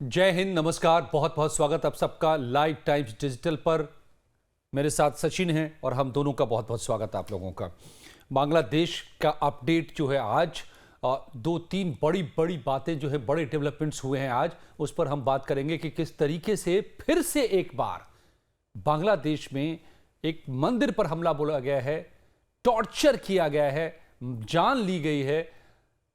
जय हिंद, नमस्कार, बहुत बहुत स्वागत आप सबका लाइव टाइम्स डिजिटल पर। मेरे साथ सचिन हैं और हम दोनों का बहुत बहुत स्वागत आप लोगों का। बांग्लादेश का अपडेट जो है आज दो तीन बड़ी बड़ी बातें जो है, बड़े डेवलपमेंट्स हुए हैं आज, उस पर हम बात करेंगे कि किस तरीके से फिर से एक बार बांग्लादेश में एक मंदिर पर हमला बोला गया है, टॉर्चर किया गया है, जान ली गई है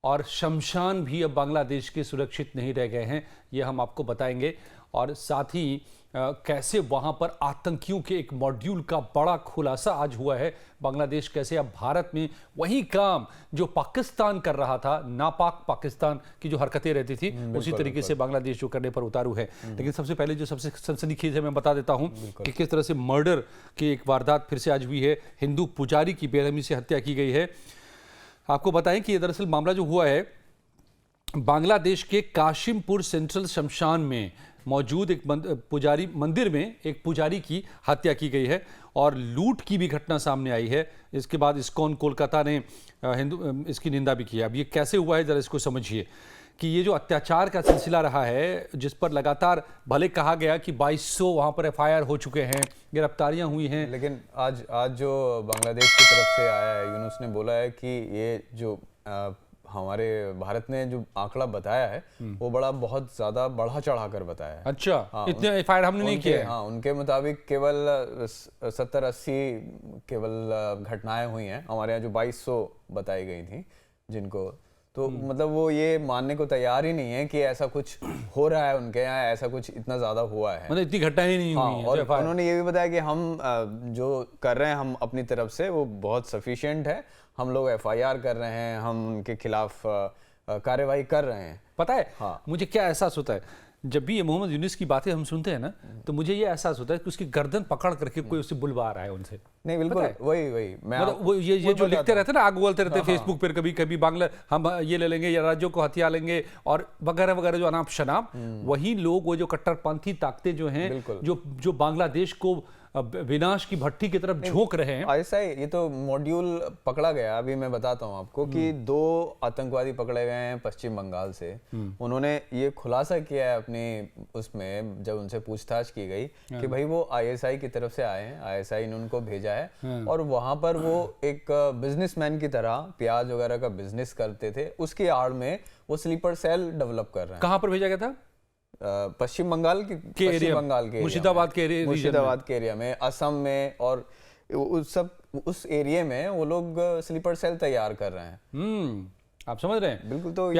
और शमशान भी अब बांग्लादेश के सुरक्षित नहीं रह गए हैं। ये हम आपको बताएंगे और साथ ही कैसे वहां पर आतंकियों के एक मॉड्यूल का बड़ा खुलासा आज हुआ है। बांग्लादेश कैसे अब भारत में वही काम जो पाकिस्तान कर रहा था, नापाक पाकिस्तान की जो हरकतें रहती थी, उसी तरीके से बांग्लादेश जो करने पर उतारू है। लेकिन सबसे पहले जो सबसे सनसनीखेज है मैं बता देता हूं कि किस तरह से मर्डर की एक वारदात फिर से आज हुई है। हिंदू पुजारी की बेरहमी से हत्या की गई है। आपको बताएं कि ये दरअसल मामला जो हुआ है बांग्लादेश के काशिमपुर सेंट्रल शमशान में मौजूद एक मंदिर में एक पुजारी की हत्या की गई है और लूट की भी घटना सामने आई है। इसके बाद इस्कॉन कोलकाता ने इसकी निंदा भी की है। अब ये कैसे हुआ है जरा इसको समझिए कि ये जो अत्याचार का सिलसिला रहा है, जिस पर लगातार भले कहा गया कि 2200 वहाँ पर एफआईआर हो चुके हैं, गिरफ्तारियां हुई हैं, लेकिन आज जो बांग्लादेश की तरफ से आया है, यूनुस ने बोला है कि ये जो हमारे भारत ने जो आंकड़ा बताया है वो बहुत ज्यादा बढ़ा चढ़ा कर बताया है। अच्छा, हाँ, इतने एफआईआर हमने नहीं किए। हाँ, उनके मुताबिक केवल 70-80 केवल घटनाएं हुई हैं। हमारे यहाँ जो 2200 बताई गई थी जिनको, तो मतलब वो ये मानने को तैयार ही नहीं है कि ऐसा कुछ हो रहा है उनके यहाँ, ऐसा कुछ इतना ज्यादा हुआ है, मतलब इतनी घटनाएं नहीं हुई हैं। और उन्होंने ये भी बताया कि हम जो कर रहे हैं हम अपनी तरफ से वो बहुत सफिशिएंट है, हम लोग एफआईआर कर रहे हैं, हम उनके खिलाफ कार्रवाई कर रहे हैं। पता है मुझे क्या एहसास होता है जब भी ये मोहम्मद यूनुस की बातें हम सुनते हैं ना, तो मुझे ये एहसास होता है कि उसकी गर्दन पकड़ करके कोई उसे बुलवा रहा है उनसे। नहीं, बिल्कुल वही मैं मतलब वो ये जो लिखते रहते हैं ना, आग उगलते रहते हैं फेसबुक पर, कभी कभी बांग्ला हम ये ले लेंगे या राज्यों को हथिया लेंगे और वगैरह वगैरह, जो अनाप शनाप, वही लोग, वो जो कट्टरपंथी ताकतें जो हैं, जो बांग्लादेश को विनाश की भट्टी की तरफ झोंक रहे हैं। ऐसा ही ये तो मॉड्यूल पकड़ा गया। अभी मैं बताता हूँ आपको कि 2 आतंकवादी पकड़े गए हैं पश्चिम बंगाल से। उन्होंने ये खुलासा किया है अपनी उसमें, जब उनसे पूछताछ की गई कि भाई वो आईएसआई की तरफ से आए हैं, आईएसआई ने उनको भेजा है और वहां पर वो एक बिजनेसमैन की तरह प्याज वगैरह का बिजनेस करते थे। उसकी आड़ में वो स्लीपर सेल डेवलप कर रहे हैं। कहां पर भेजा गया था? पश्चिम बंगाल के मुर्शिदाबाद के एरिया में, असम में, और उस एरिया में वो लोग स्लीपर सेल तैयार कर रहे हैं। आप समझ रहे हैं? बिल्कुल। तो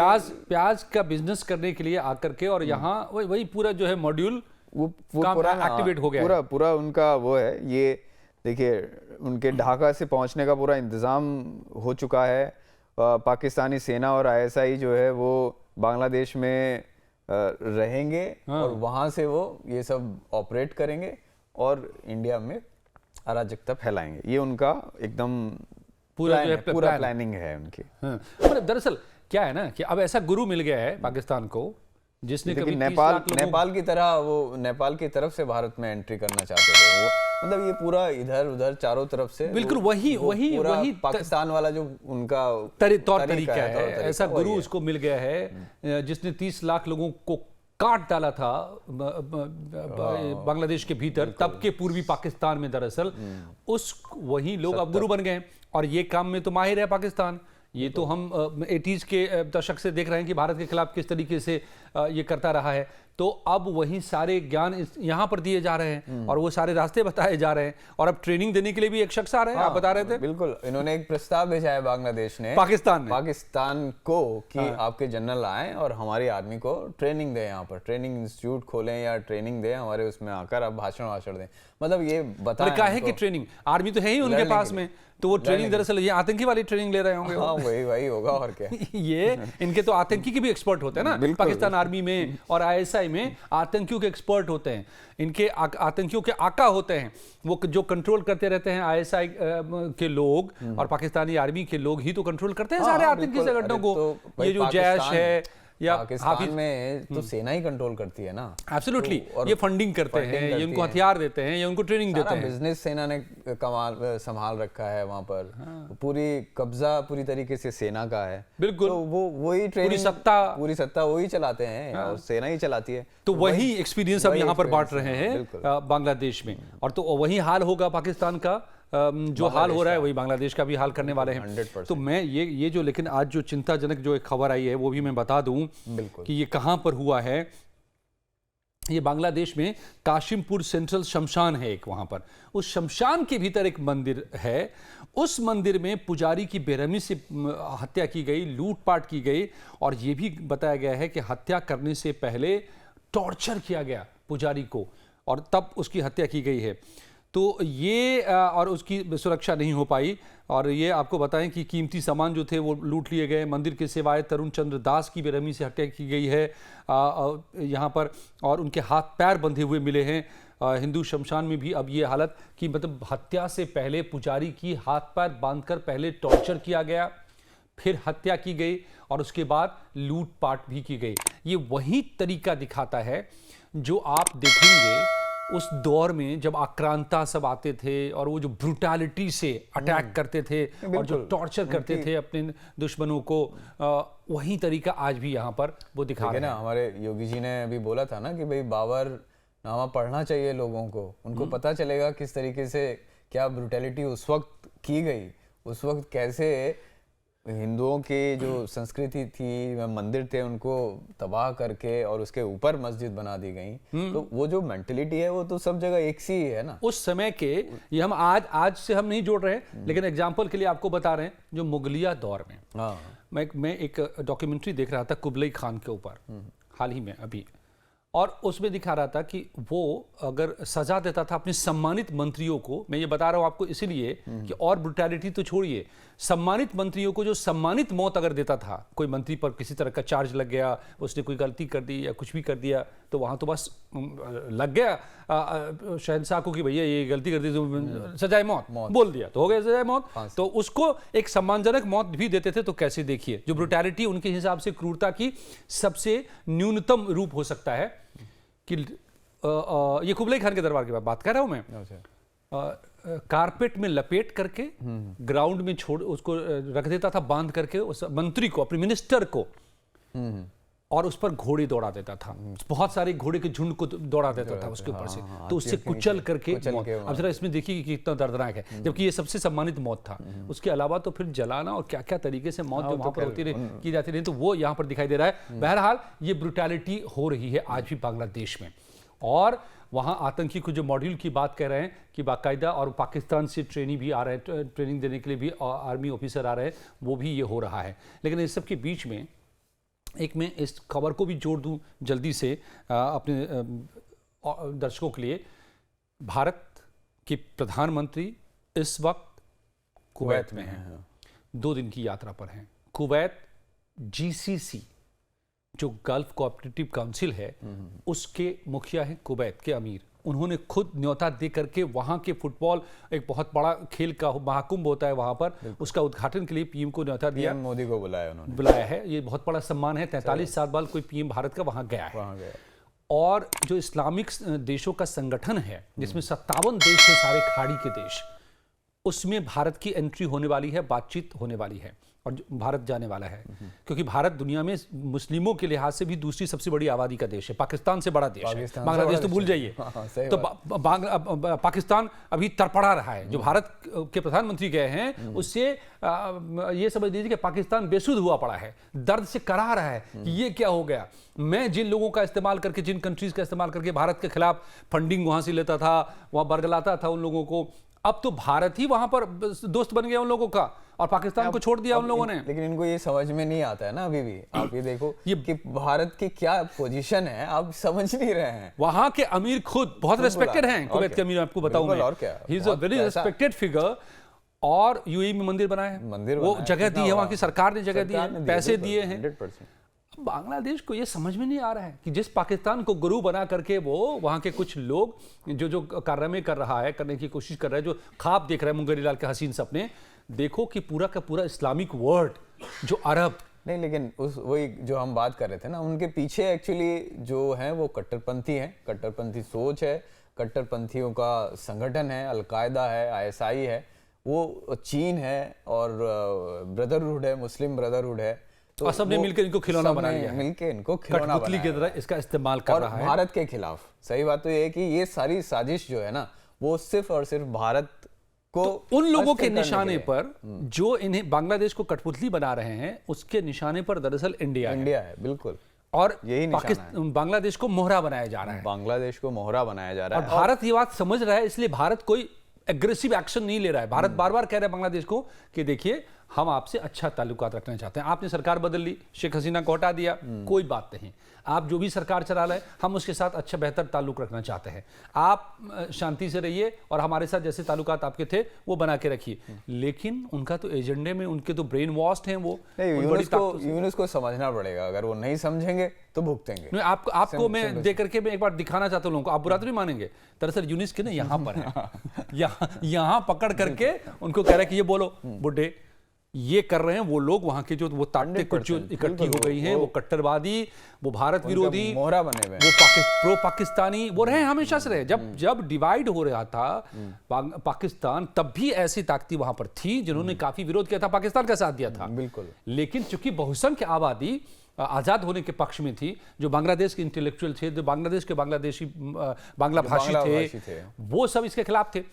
प्याज का बिजनेस करने के लिए आकर के, और यहाँ वही पूरा जो है मॉड्यूल वो पूरा एक्टिवेट हो गया, पूरा उनका वो है। ये देखिए, उनके ढाका से पहुंचने का पूरा इंतजाम हो चुका है। पाकिस्तानी सेना और आईएसआई जो है वो बांग्लादेश में रहेंगे और वहां से वो ये सब ऑपरेट करेंगे और इंडिया में अराजकता फैलाएंगे। ये उनका एकदम पूरा प्लानिंग है उनकी। मतलब दरअसल क्या है ना कि अब ऐसा गुरु मिल गया है पाकिस्तान को, जिसने कभी नेपाल की तरह, वो नेपाल की तरफ से भारत में एंट्री करना चाहते थे। वो मतलब ये पूरा इधर उधर चारों तरफ से बिल्कुल वही पाकिस्तान वाला जो उनका तौर तरीका है, ऐसा गुरु उसको मिल गया है जिसने 30 लाख लोगों को काट डाला था बांग्लादेश के भीतर, तब के पूर्वी पाकिस्तान में। दरअसल वही लोग अब गुरु बन गए और ये काम में तो माहिर है पाकिस्तान। ये तो हम 80s के दशक से देख रहे हैं कि भारत के खिलाफ किस तरीके से ये करता रहा है। तो अब वही सारे ज्ञान यहाँ पर दिए जा रहे हैं और वो सारे रास्ते बताए जा रहे हैं और अब ट्रेनिंग देने के लिए भी एक शख्स आ रहे हैं। आप बता रहे थे। बिल्कुल, इन्होंने एक प्रस्ताव भेजा है बांग्लादेश ने, पाकिस्तान को कि आपके जनरल आए और हमारी आर्मी को ट्रेनिंग दें, यहाँ पर ट्रेनिंग इंस्टीट्यूट खोलें या ट्रेनिंग दें हमारे उसमें आकर, आप भाषण दें। मतलब ये बताएं क्या है कि ट्रेनिंग आर्मी तो है ही उनके पास में, तो वो ट्रेनिंग दरअसल ये आतंकी वाली ट्रेनिंग ले रहे होंगे। हाँ, वही होगा और क्या। ये इनके तो आतंकी के भी एक्सपर्ट होते हैं ना, पाकिस्तान आर्मी में और आईएसआई में आतंकियों के एक्सपर्ट होते हैं। इनके आतंकियों के आका होते हैं, वो जो कंट्रोल करते रहते हैं। आईएसआई के लोग और पाकिस्तानी आर्मी के लोग ही तो कंट्रोल करते हैं सारे आतंकी संगठनों को। ये जो जैश है, या पाकिस्तान में तो सेना ही कंट्रोल करती है ना। एब्सोल्युटली, और ये फंडिंग करते हैं, ये उनको हथियार देते हैं, ये उनको ट्रेनिंग देते हैं। बिजनेस सेना ने कमाल संभाल रखा है वहां पर। पूरी कब्जा पूरी तरीके से सेना का है। बिल्कुल, तो वो वही ट्रेनिंग पूरी सत्ता वही चलाते हैं और सेना ही चलाती है। तो वही एक्सपीरियंस हम यहाँ पर बांट रहे हैं बांग्लादेश में, और तो वही हाल होगा पाकिस्तान का, जो हाल हो रहा है वही बांग्लादेश का भी हाल करने वाले हैं। 100%। तो मैं ये जो, लेकिन आज जो चिंताजनक जो एक खबर आई है वो भी मैं बता दूं कि ये कहां पर हुआ है। ये बांग्लादेश में काशिमपुर सेंट्रल शमशान है एक, वहां पर उस शमशान के भीतर एक मंदिर है। उस मंदिर में पुजारी की बेरहमी से हत्या की गई, लूटपाट की गई, और ये भी बताया गया है कि हत्या करने से पहले टॉर्चर किया गया पुजारी को और तब उसकी हत्या की गई है। तो ये और उसकी सुरक्षा नहीं हो पाई। और ये आपको बताएं कि कीमती सामान जो थे वो लूट लिए गए। मंदिर के सिवाय तरुण चंद्र दास की बेरहमी से हत्या की गई है यहाँ पर, और उनके हाथ पैर बंधे हुए मिले हैं। हिंदू शमशान में भी अब ये हालत कि मतलब हत्या से पहले पुजारी की हाथ पैर बांधकर पहले टॉर्चर किया गया, फिर हत्या की गई और उसके बाद लूटपाट भी की गई। ये वही तरीका दिखाता है जो आप देखेंगे उस दौर में जब आक्रांता सब आते थे और वो जो ब्रूटैलिटी से अटैक करते थे और जो टॉर्चर करते थे अपने दुश्मनों को, वही तरीका आज भी यहाँ पर वो दिखा रहे हैं। हमारे योगी जी ने अभी बोला था ना कि भाई बाबर नामा पढ़ना चाहिए लोगों को, उनको पता चलेगा किस तरीके से क्या ब्रूटैलिटी उस वक्त की गई, उस वक्त कैसे हिंदुओं की जो संस्कृति थी, मंदिर थे, उनको तबाह करके और उसके ऊपर मस्जिद बना दी गई। तो वो जो मेंटलिटी है वो तो सब जगह एक सी है ना उस समय के। ये हम आज से हम नहीं जोड़ रहे हैं, लेकिन एग्जांपल के लिए आपको बता रहे हैं जो मुगलिया दौर में। मैं एक डॉक्यूमेंट्री देख रहा था कुबलई खान के ऊपर हाल ही में अभी, और उसमें दिखा रहा था कि वो अगर सजा देता था अपने सम्मानित मंत्रियों को, मैं ये बता रहा हूं आपको इसलिए कि और ब्रुटैलिटी तो छोड़िए, सम्मानित मंत्रियों को जो सम्मानित मौत अगर देता था, कोई मंत्री पर किसी तरह का चार्ज लग गया, उसने कोई गलती कर दी या कुछ भी कर दिया, तो वहां तो बस लग गया शहंशाह को कि भैया ये गलती कर दी तो सजाए मौत बोल दिया तो हो गया सजाए मौत। तो उसको एक सम्मानजनक मौत भी देते थे। तो कैसे देखिए जो ब्रुटैलिटी उनके हिसाब से क्रूरता की सबसे न्यूनतम रूप हो सकता है कि ये कुबलई खान के दरबार की बात कर रहा हूं मैं। कारपेट में लपेट करके ग्राउंड में छोड़ उसको रख देता था, बांध करके उस मंत्री को, अपने मिनिस्टर को, और उस पर घोड़े दौड़ा देता था। बहुत सारे घोड़े के झुंड को दौड़ा देता था उसके ऊपर से, तो उससे कुचल करके मौत। अब जरा इसमें देखिए कि कितना दर्दनाक है, जबकि ये सबसे सम्मानित मौत था। उसके अलावा तो फिर जलाना और क्या क्या तरीके से मौत जो वहां पर होती रही की जाती रही, तो वो यहाँ पर दिखाई दे रहा है। बहरहाल ये ब्रुटैलिटी हो रही है आज भी बांग्लादेश में, और वहाँ आतंकी को जो मॉड्यूल की बात कर रहे हैं कि बाकायदा, और पाकिस्तान से ट्रेनिंग भी आ रहे हैं, ट्रेनिंग देने के लिए भी आर्मी ऑफिसर आ रहे हैं, वो भी ये हो रहा है। लेकिन इस सब के बीच में एक मैं इस खबर को भी जोड़ दूं जल्दी से अपने दर्शकों के लिए। भारत के प्रधानमंत्री इस वक्त कुवैत में हैं, 2 दिन की यात्रा पर हैं। कुवैत GCC जो गल्फ कोऑपरेटिव काउंसिल है उसके मुखिया हैं कुवैत के अमीर। उन्होंने खुद न्योता दे करके वहां के फुटबॉल, एक बहुत बड़ा खेल का महाकुंभ होता है वहां पर, उसका उद्घाटन के लिए पीएम को न्योता दिया, मोदी को बुलाया है। ये बहुत बड़ा सम्मान है। 43 साल बाद कोई पीएम भारत का वहां गया है। और जो इस्लामिक देशों का संगठन है जिसमें 57 देश है, सारे खाड़ी के देश, उसमें भारत की एंट्री होने वाली है, बातचीत होने वाली है और भारत जाने वाला है। क्योंकि भारत दुनिया में मुस्लिमों के लिहाज से भी दूसरी सबसे बड़ी आबादी का देश है, पाकिस्तान से बड़ा देश है। बांग्लादेश तो भूल जाइए। तो पाकिस्तान अभी तड़पड़ा रहा है। जो भारत के प्रधानमंत्री गए हैं उससे ये समझ लीजिए कि पाकिस्तान बेसुध हुआ पड़ा है, दर्द से करा रहा है कि ये क्या हो गया। मैं जिन लोगों का इस्तेमाल करके, जिन कंट्रीज का इस्तेमाल करके भारत के खिलाफ फंडिंग वहां से लेता था, वहां बरगलाता था उन लोगों को, अब तो भारत ही वहां पर दोस्त बन गया उन लोगों का और पाकिस्तान को छोड़ दिया उन लोगों ने। लेकिन इनको ये समझ में नहीं आता है ना अभी भी। आप ये देखो कि भारत की क्या पोजीशन है, आप समझ नहीं रहे हैं। वहां के अमीर खुद बहुत रेस्पेक्टेड हैं। कुवैत के अमीर आपको बताऊं मैं, he is a very respected figure. और यूएई में मंदिर बनाए हैं, वो जगह दी है, वहां की सरकार ने जगह दी है, पैसे दिए हैं। बांग्लादेश को ये समझ में नहीं आ रहा है कि जिस पाकिस्तान को गुरु बना करके वो वहां के कुछ लोग जो कारनामे कर रहा है, करने की कोशिश कर रहा है, जो ख्वाब देख रहा है मुंगेरी लाल के हसीन सपने, देखो कि पूरा का पूरा इस्लामिक वर्ल्ड, जो अरब नहीं, लेकिन उस वही जो हम बात कर रहे थे ना, उनके पीछे एक्चुअली जो है वो कट्टरपंथी हैं, कट्टरपंथी सोच है, कट्टरपंथियों का संगठन है, अलकायदा है, आईएसआई है, वो चीन है और ब्रदरहुड है, मुस्लिम ब्रदरहुड है। और सबने मिलकर इनको खिलौना बना लिया है, मिलके इनको खिलौना कठपुतली की तरह इसका इस्तेमाल कर रहा है भारत के खिलाफ। सही बात तो ये है कि ये सारी साजिश जो है ना, वो सिर्फ और सिर्फ भारत को उन लोगों के निशाने पर जो इन्हें बांग्लादेश को कठपुतली बना रहे हैं, उसके निशाने पर दरअसल इंडिया है बिल्कुल। और यही पाकिस्तान, बांग्लादेश को मोहरा बनाया जा रहा है, बांग्लादेश को मोहरा बनाया जा रहा है। और भारत ये बात समझ रहा है, इसलिए भारत कोई एग्रेसिव एक्शन नहीं ले रहा है। भारत बार बार कह रहा है बांग्लादेश को कि देखिए हम आपसे अच्छा ताल्लुकात रखना चाहते हैं। आपने सरकार बदल ली, शेख हसीना को हटा दिया, कोई बात नहीं, आप जो भी सरकार चला रहे हैं हम उसके साथ अच्छा बेहतर ताल्लुक रखना चाहते हैं। आप शांति से रहिए और हमारे साथ जैसे ताल्लुकात आपके थे वो बना के रखिए। लेकिन उनका तो एजेंडे में उनके तो ब्रेन वॉश्ड हैं वो। यूनुस को समझना पड़ेगा, अगर वो नहीं समझेंगे तो भुगतेंगे। आपको मैं दे करके मैं एक बार दिखाना चाहता हूँ लोगों को, आप बुरा तो नहीं मानेंगे। दरअसल यूनुस के ना यहाँ पर है यहाँ पकड़ करके उनको कह रहा है कि ये बोलो बुड्ढे, ये कर रहे हैं वो लोग वहां के जो वो ताकतें कुछ जो इकट्ठी हो गई हैं, वो कट्टरवादी, वो भारत विरोधी, मोहरा बने हुए, वो प्रो पाकिस्तानी वो रहे, हमेशा से रहे। जब डिवाइड हो रहा था पाकिस्तान, तब भी ऐसी ताकतें वहां पर थी जिन्होंने काफी विरोध किया था, पाकिस्तान का साथ दिया था। बिल्कुल। लेकिन चूंकि बहुसंख्य आबादी आजाद होने के पक्ष में थी, जो बांग्लादेश के इंटेलेक्चुअल थे, जो बांग्लादेश के बांग्ला भाषी थे, वो सब इसके खिलाफ थे।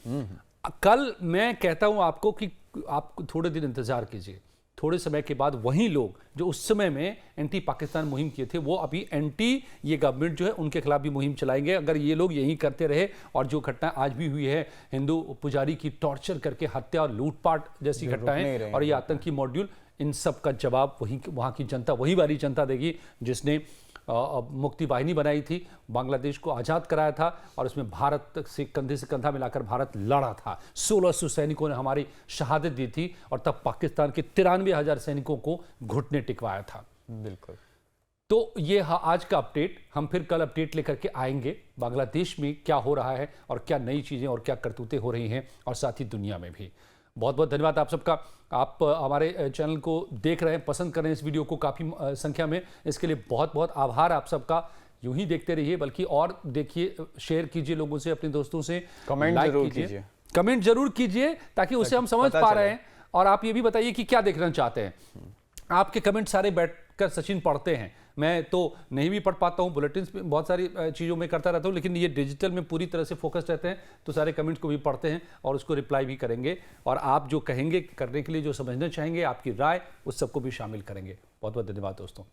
कल मैं कहता हूं आपको कि आप थोड़े दिन इंतजार कीजिए, थोड़े समय के बाद वही लोग जो उस समय में एंटी पाकिस्तान मुहिम किए थे, वो अभी एंटी ये गवर्नमेंट जो है उनके खिलाफ भी मुहिम चलाएंगे। अगर ये लोग यही करते रहे और जो घटना आज भी हुई है, हिंदू पुजारी की टॉर्चर करके हत्या और लूटपाट जैसी घटनाएं और ये आतंकी मॉड्यूल, इन सब का जवाब वहाँ की जनता, वही वाली जनता देगी जिसने मुक्ति वाहिनी बनाई थी, बांग्लादेश को आज़ाद कराया था और उसमें भारत से कंधा मिलाकर भारत लड़ा था। 1600 सैनिकों ने हमारी शहादत दी थी और तब पाकिस्तान के 93,000 सैनिकों को घुटने टिकवाया था। बिल्कुल। तो ये आज का अपडेट, हम फिर कल अपडेट लेकर के आएंगे बांग्लादेश में क्या हो रहा है और क्या नई चीज़ें और क्या करतूतें हो रही हैं, और साथ ही दुनिया में भी। बहुत बहुत धन्यवाद आप सबका। आप हमारे चैनल को देख रहे हैं, पसंद कर रहे हैं इस वीडियो को काफ़ी संख्या में, इसके लिए बहुत बहुत आभार आप सबका। यूं ही देखते रहिए, बल्कि और देखिए, शेयर कीजिए लोगों से, अपने दोस्तों से, कमेंट जरूर कीजिए, कमेंट जरूर कीजिए ताकि उसे हम समझ पा रहे हैं। और आप ये भी बताइए कि क्या देखना चाहते हैं। आपके कमेंट सारे बैठकर सचिन पढ़ते हैं, मैं तो नहीं भी पढ़ पाता हूँ, बुलेटिन में बहुत सारी चीज़ों में करता रहता हूँ, लेकिन ये डिजिटल में पूरी तरह से फोकस रहते हैं, तो सारे कमेंट्स को भी पढ़ते हैं और उसको रिप्लाई भी करेंगे। और आप जो कहेंगे करने के लिए, जो समझना चाहेंगे, आपकी राय, उस सबको भी शामिल करेंगे। बहुत बहुत धन्यवाद दोस्तों।